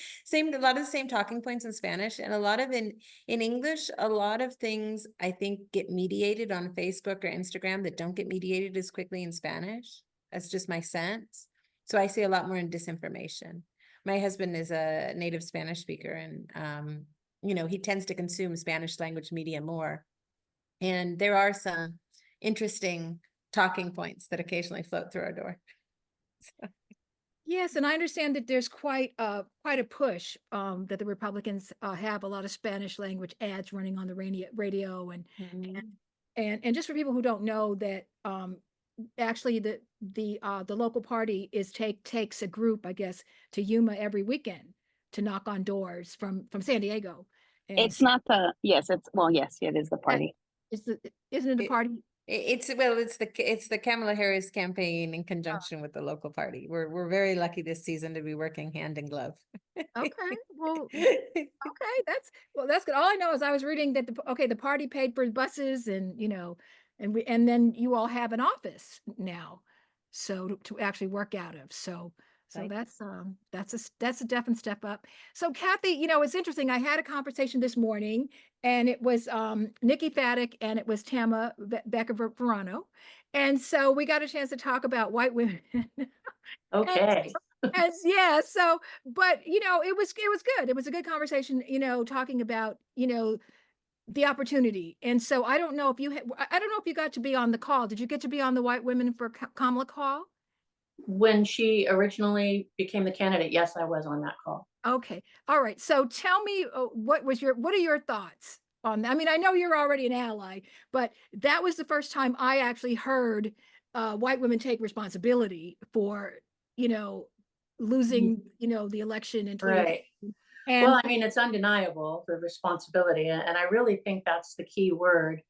a lot of the same talking points in Spanish, and a lot of in English. A lot of things I think get mediated on Facebook or Instagram that don't get mediated as quickly in Spanish. That's just my sense. So I see a lot more in disinformation. My husband is a native Spanish speaker, and he tends to consume Spanish language media more. And there are some interesting talking points that occasionally float through our door. So. Yes, and I understand that there's quite a push that the Republicans have a lot of Spanish language ads running on the radio, and just for people who don't know that actually the local party takes a group, I guess, to Yuma every weekend to knock on doors from San Diego. And It's not the, yes, yes, it is the party. isn't it the party? It's the Kamala Harris campaign in conjunction with the local party. We're very lucky this season to be working hand in glove. Okay, well, that's good. All I know is I was reading that the party paid for buses, and and then you all have an office now, so to actually work out of. So Right. that's a definite step up. So Cathie, it's interesting. I had a conversation this morning, and it was Nikki Faddick and it was Tama Becker Verano, and so we got a chance to talk about white women. Okay. Yeah, so but it was good. It was a good conversation, talking about the opportunity. And so I don't know if you got to be on the call. Did you get to be on the White Women for Kamala call? When she originally became the candidate, yes, I was on that call. Okay. All right. So tell me, what are your thoughts on that? I mean, I know you're already an ally, but that was the first time I actually heard white women take responsibility for, losing, the election in 2020. Right. And Well, I mean, it's undeniable, the responsibility. And I really think that's the key word.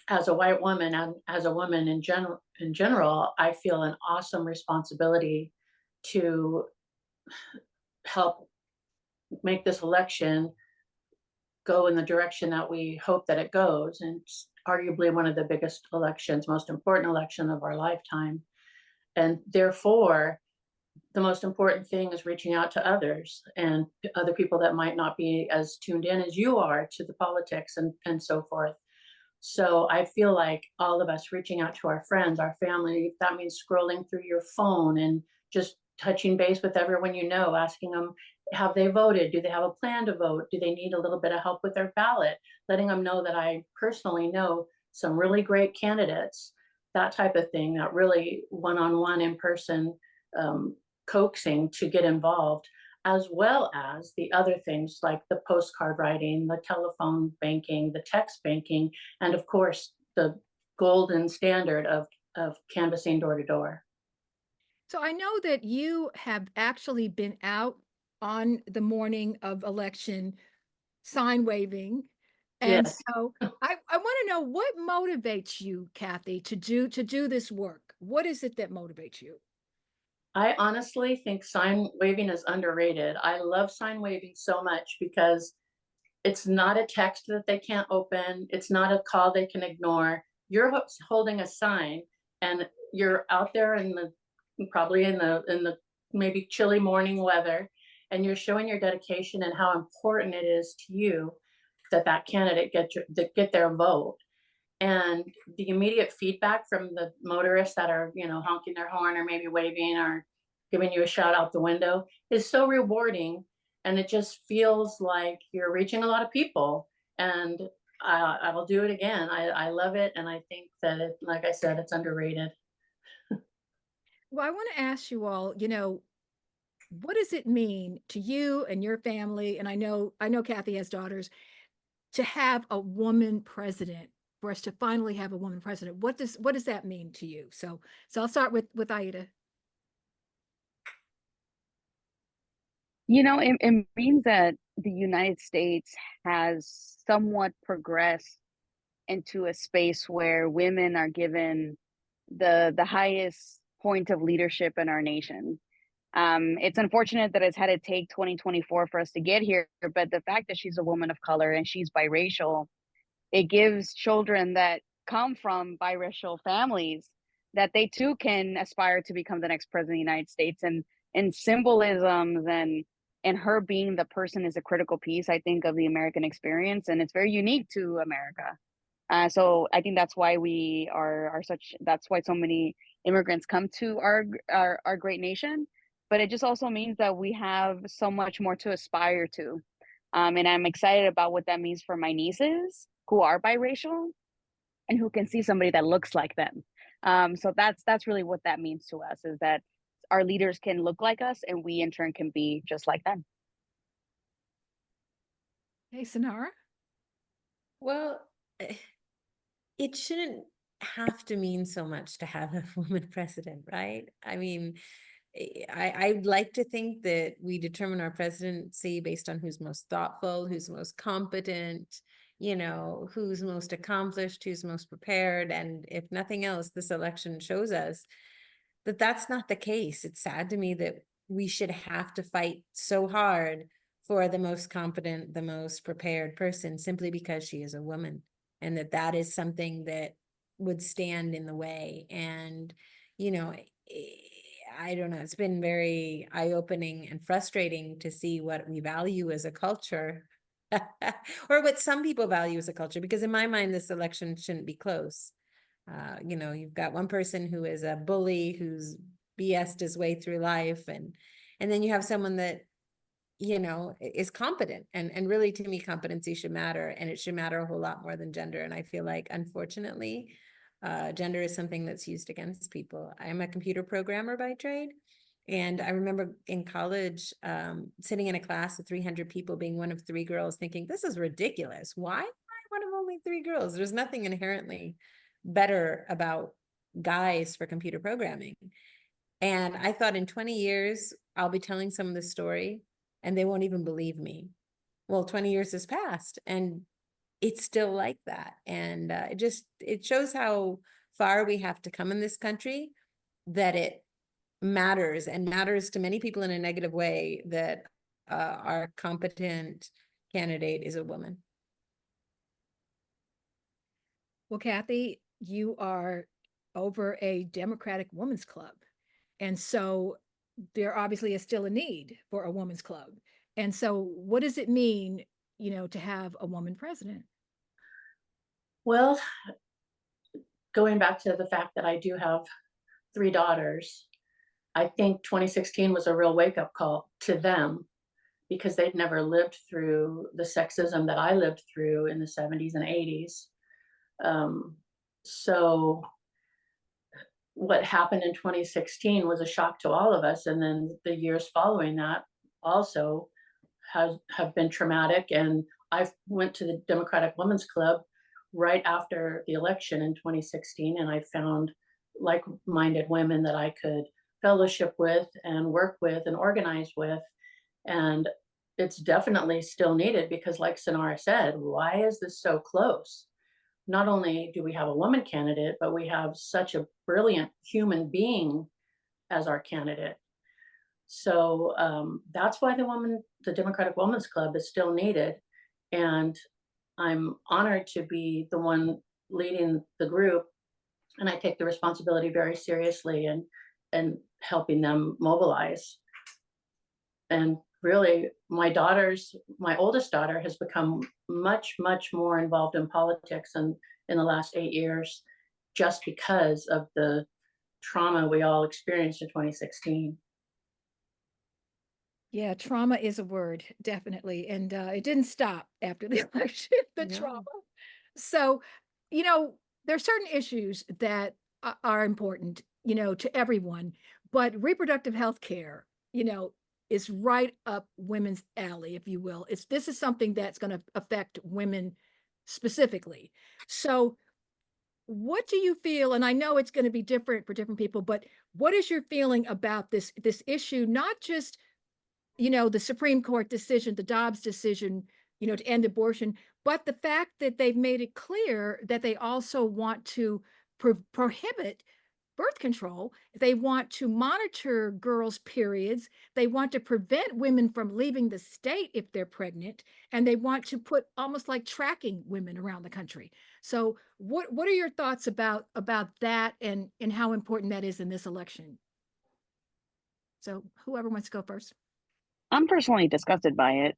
As a white woman and as a woman in general, I feel an awesome responsibility to help make this election go in the direction that we hope that it goes. And it's arguably one of the biggest elections, most important election of our lifetime. And therefore, the most important thing is reaching out to others and other people that might not be as tuned in as you are to the politics and so forth. So I feel like all of us reaching out to our friends, our family, that means scrolling through your phone and just touching base with everyone asking them, have they voted? Do they have a plan to vote? Do they need a little bit of help with their ballot? Letting them know that I personally know some really great candidates, that type of thing, that really one-on-one in-person coaxing to get involved, as well as the other things like the postcard writing, the telephone banking, the text banking, and of course, the golden standard of canvassing door to door. So I know that you have actually been out on the morning of election sign waving. And Yes. so I want to know what motivates you, Cathie, to do this work. What is it that motivates you? I honestly think sign waving is underrated. I love sign waving so much because it's not a text that they can't open. It's not a call they can ignore. You're holding a sign and you're out there in the probably in the maybe chilly morning weather, and you're showing your dedication and how important it is to you that that candidate get their vote. And the immediate feedback from the motorists that are, you know, honking their horn or maybe waving or giving you a shout out the window is so rewarding. And it just feels like you're reaching a lot of people. And I will do it again. I love it. And I think that it, like I said, it's underrated. Well, I want to ask you all, what does it mean to you and your family? And I know Cathie has daughters, to have a woman president, for us to finally have a woman president. What does that mean to you? So I'll start with Aida. It means that the United States has somewhat progressed into a space where women are given the highest point of leadership in our nation. It's unfortunate that it's had to take 2024 for us to get here, but the fact that she's a woman of color and she's biracial, it gives children that come from biracial families that they too can aspire to become the next president of the United States. And symbolisms and her being the person is a critical piece, I think, of the American experience, and it's very unique to America. So I think that's why we are such. That's why so many immigrants come to our great nation. But it just also means that we have so much more to aspire to, and I'm excited about what that means for my nieces who are biracial and who can see somebody that looks like them. So that's really what that means to us, is that our leaders can look like us and we in turn can be just like them. Hey, Cynara. Well, it shouldn't have to mean so much to have a woman president, right? I mean, I'd like to think that we determine our presidency based on who's most thoughtful, who's most competent, who's most accomplished, who's most prepared. And if nothing else, this election shows us that that's not the case. It's sad to me that we should have to fight so hard for the most competent, the most prepared person simply because she is a woman, and that is something that would stand in the way. And, I don't know, it's been very eye-opening and frustrating to see what we value as a culture or what some people value as a culture, because in my mind, this election shouldn't be close. You've got one person who is a bully, who's BS'd his way through life. And then you have someone that, is competent. And really, to me, competency should matter, and it should matter a whole lot more than gender. And I feel like, unfortunately, gender is something that's used against people. I'm a computer programmer by trade. And I remember in college, sitting in a class of 300 people, being one of 3 girls, thinking, this is ridiculous. Why am I one of only 3 girls? There's nothing inherently better about guys for computer programming. And I thought, in 20 years, I'll be telling someone this story and they won't even believe me. Well, 20 years has passed and it's still like that. And it shows how far we have to come in this country, that it matters, and matters to many people in a negative way, that our competent candidate is a woman. Well, Cathie, you are over a Democratic Women's Club. And so there obviously is still a need for a women's club. And so what does it mean, to have a woman president? Well, going back to the fact that I do have 3 daughters, I think 2016 was a real wake-up call to them, because they'd never lived through the sexism that I lived through in the 70s and 80s. So what happened in 2016 was a shock to all of us. And then the years following that also have been traumatic. And I went to the Democratic Women's Club right after the election in 2016, and I found like-minded women that I could fellowship with and work with and organize with. And it's definitely still needed because, like Cynara said, why is this so close? Not only do we have a woman candidate, but we have such a brilliant human being as our candidate. So that's why the Democratic Women's Club is still needed. And I'm honored to be the one leading the group. And I take the responsibility very seriously and helping them mobilize. And really, my oldest daughter has become much, much more involved in politics in the last 8 years, just because of the trauma we all experienced in 2016. Yeah, trauma is a word, definitely. And it didn't stop after the election, the No. trauma. So, you know, there are certain issues that are important, to everyone, but reproductive health care, is right up women's alley, if you will. This is something that's going to affect women specifically. So, what do you feel? And I know it's going to be different for different people, but what is your feeling about this issue? Not just the Supreme Court decision, the Dobbs decision, to end abortion, but the fact that they've made it clear that they also want to prohibit birth control. They want to monitor girls' periods. They want to prevent women from leaving the state if they're pregnant, and they want to put almost like tracking women around the country. So, what are your thoughts about that and how important that is in this election? So, whoever wants to go first. I'm personally disgusted by it.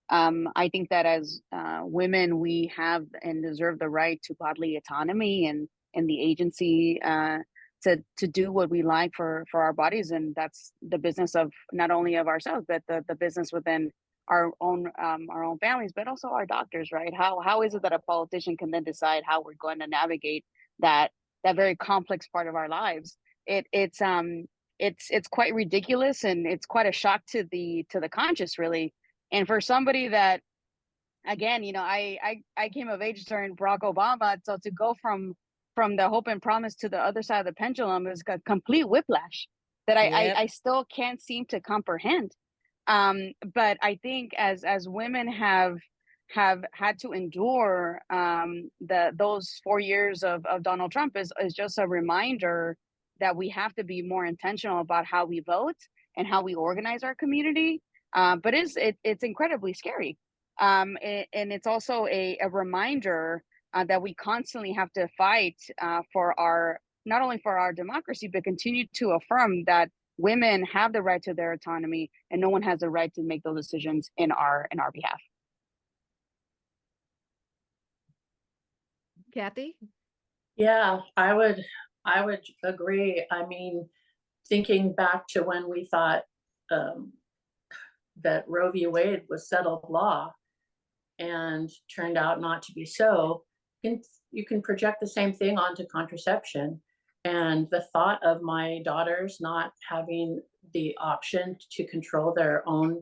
I think that as women, we have and deserve the right to bodily autonomy and the agency to do what we like for our bodies, and that's the business of not only of ourselves, but the business within our own families, but also our doctors, right? How is it that a politician can then decide how we're going to navigate that very complex part of our lives? It's quite ridiculous, and it's quite a shock to the conscious, really. And for somebody that, again, I came of age during Barack Obama, so to go from the hope and promise to the other side of the pendulum is a complete whiplash that Yep. I still can't seem to comprehend. But I think as women have had to endure those 4 years of Donald Trump is just a reminder that we have to be more intentional about how we vote and how we organize our community. But it's incredibly scary. And it's also a reminder that we constantly have to fight for not only for our democracy, but continue to affirm that women have the right to their autonomy, and no one has the right to make those decisions in our behalf. Cathie? Yeah, I would agree. I mean, thinking back to when we thought that Roe v. Wade was settled law and turned out not to be so, you can project the same thing onto contraception. And the thought of my daughters not having the option to control their own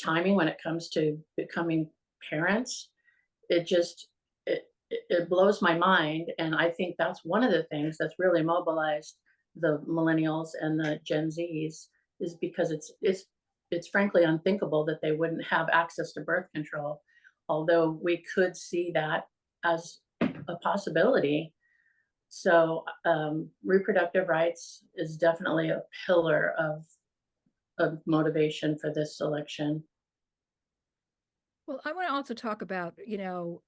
timing when it comes to becoming parents, it blows my mind. And I think that's one of the things that's really mobilized the millennials and the Gen Zs, is because it's frankly unthinkable that they wouldn't have access to birth control, although we could see that as a possibility. So reproductive rights is definitely a pillar of motivation for this election. Well, I want to also talk about,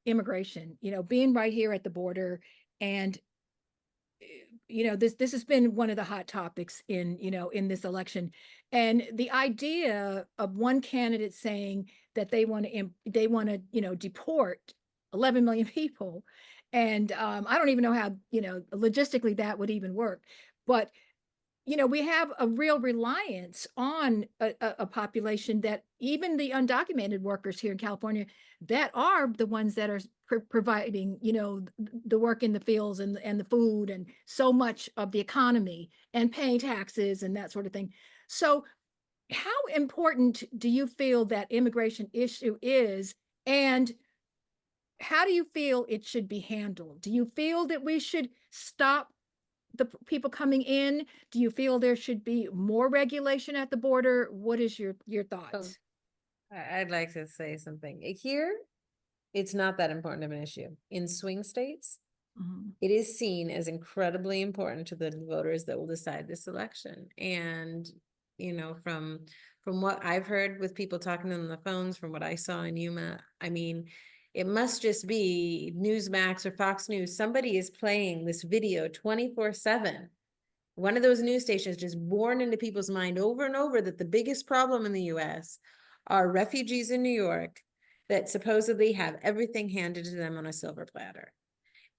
immigration, being right here at the border. And, this has been one of the hot topics in this election. And the idea of one candidate saying that they want to deport 11 million people. And I don't even know how, logistically that would even work. But we have a real reliance on a population that even the undocumented workers here in California that are the ones that are providing, the work in the fields and the food and so much of the economy and paying taxes and that sort of thing. So how important do you feel that immigration issue is, and how do you feel it should be handled? Do you feel that we should stop the people coming in? Do you feel there should be more regulation at the border? What is your thoughts? I'd like to say something. Here, it's not that important of an issue. In swing states, Mhm. it is seen as incredibly important to the voters that will decide this election. And, you know, from what I've heard with people talking on the phones, from what I saw in Yuma, I mean, it must just be Newsmax or Fox News. Somebody is playing this video 24/7. One of those news stations just born into people's mind over and over that the biggest problem in the US are refugees in New York that supposedly have everything handed to them on a silver platter.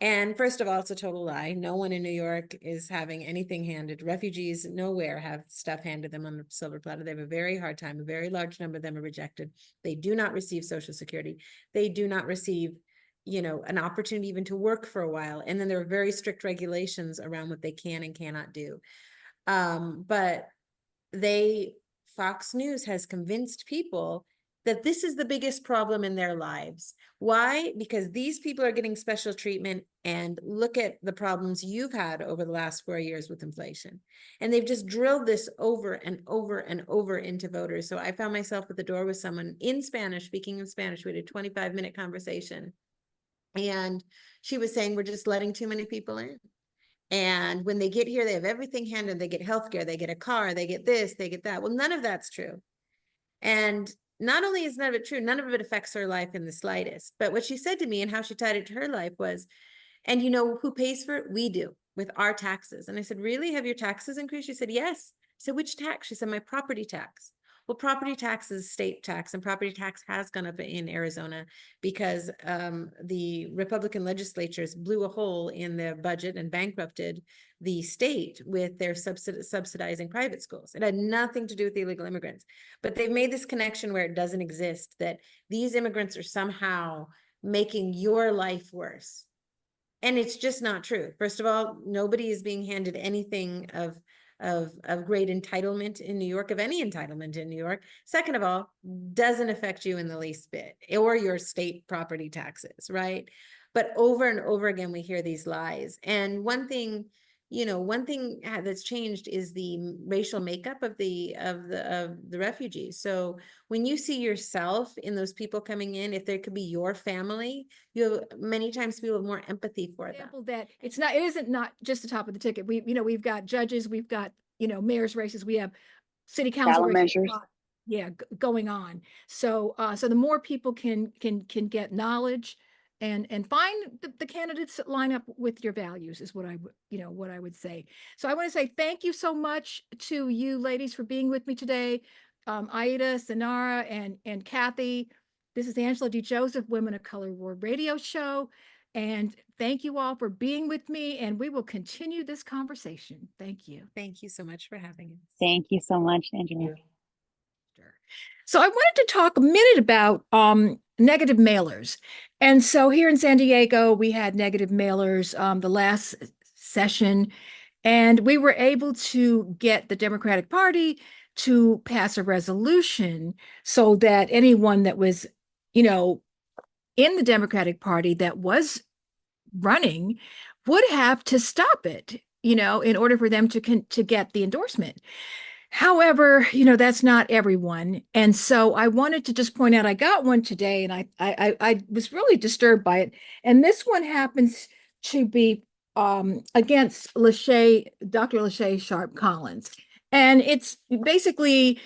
And first of all, it's a total lie. No one in New York is having anything handed. Refugees nowhere have stuff handed them on a silver platter. They have a very hard time. A very large number of them are rejected. They do not receive Social Security. They do not receive, you know, an opportunity even to work for a while. And then there are very strict regulations around what they can and cannot do. But Fox News has convinced people that this is the biggest problem in their lives. Why? Because these people are getting special treatment, and look at the problems you've had over the last 4 years with inflation. And they've just drilled this over and over and over into voters. So I found myself at the door with someone in Spanish, speaking in Spanish. We had a 25-minute conversation. And she was saying, we're just letting too many people in. And when they get here, they have everything handed. They get healthcare, they get a car, they get this, they get that. Well, none of that's true. And not only is none of it true, none of it affects her life in the slightest. But what she said to me and how she tied it to her life was, and you know who pays for it? We do, with our taxes. And I said, really? Have your taxes increased? She said, yes. I said, which tax? She said, my property tax. Well, property tax is state tax, and property tax has gone up in Arizona because the Republican legislatures blew a hole in their budget and bankrupted the state with their subsidizing private schools. It had nothing to do with the illegal immigrants, but they've made this connection where it doesn't exist, that these immigrants are somehow making your life worse. And it's just not true. First of all, nobody is being handed anything of great entitlement in New York, of any entitlement in New York. Second of all, doesn't affect you in the least bit, or your state property taxes, right? But over and over again, we hear these lies. And one thing, you know, one thing that's changed is the racial makeup of the refugees. So when you see yourself in those people coming in, if there could be your family, you have many times people have more empathy for them. That it isn't not just the top of the ticket. We've got judges, we've got, mayor's races, we have city council races, going on. So so the more people can get knowledge and find the candidates that line up with your values is what I would, what I would say. So I want to say thank you so much to you ladies for being with me today. Aida, Cynara, and Cathie. This is Angela D. Joseph, Women of Color World Radio Show. And thank you all for being with me, and we will continue this conversation. Thank you. Thank you so much for having us. Thank you so much, Angela. So I wanted to talk a minute about negative mailers. And so here in San Diego, we had negative mailers the last session, and we were able to get the Democratic Party to pass a resolution so that anyone that was, in the Democratic Party that was running would have to stop it, in order for them to get the endorsement. However, that's not everyone. And so I wanted to just point out, I got one today, and I was really disturbed by it. And this one happens to be against Dr. LaShae Sharp-Collins. And it's basically,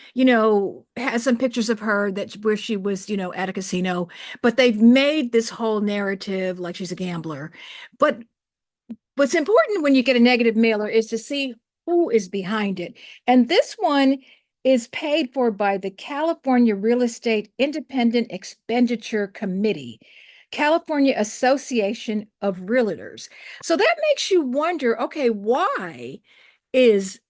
has some pictures of her where she was, at a casino, but they've made this whole narrative like she's a gambler. But what's important when you get a negative mailer is to see who is behind it. And this one is paid for by the California Real Estate Independent Expenditure Committee, California Association of Realtors. So that makes you wonder, okay, why is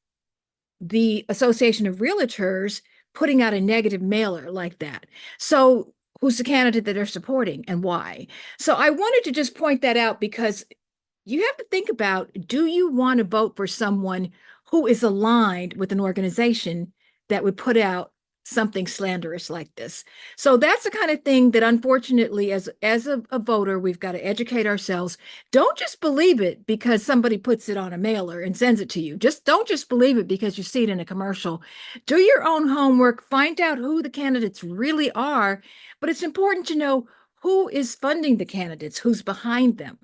the Association of Realtors putting out a negative mailer like that? So who's the candidate that they're supporting and why? So I wanted to just point that out, because you have to think about, do you want to vote for someone who is aligned with an organization that would put out something slanderous like this. So that's the kind of thing that, unfortunately, as a voter, we've got to educate ourselves. Don't just believe it because somebody puts it on a mailer and sends it to you. Don't just believe it because you see it in a commercial. Do your own homework, find out who the candidates really are, but it's important to know who is funding the candidates, who's behind them.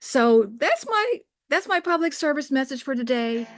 So that's my public service message for today.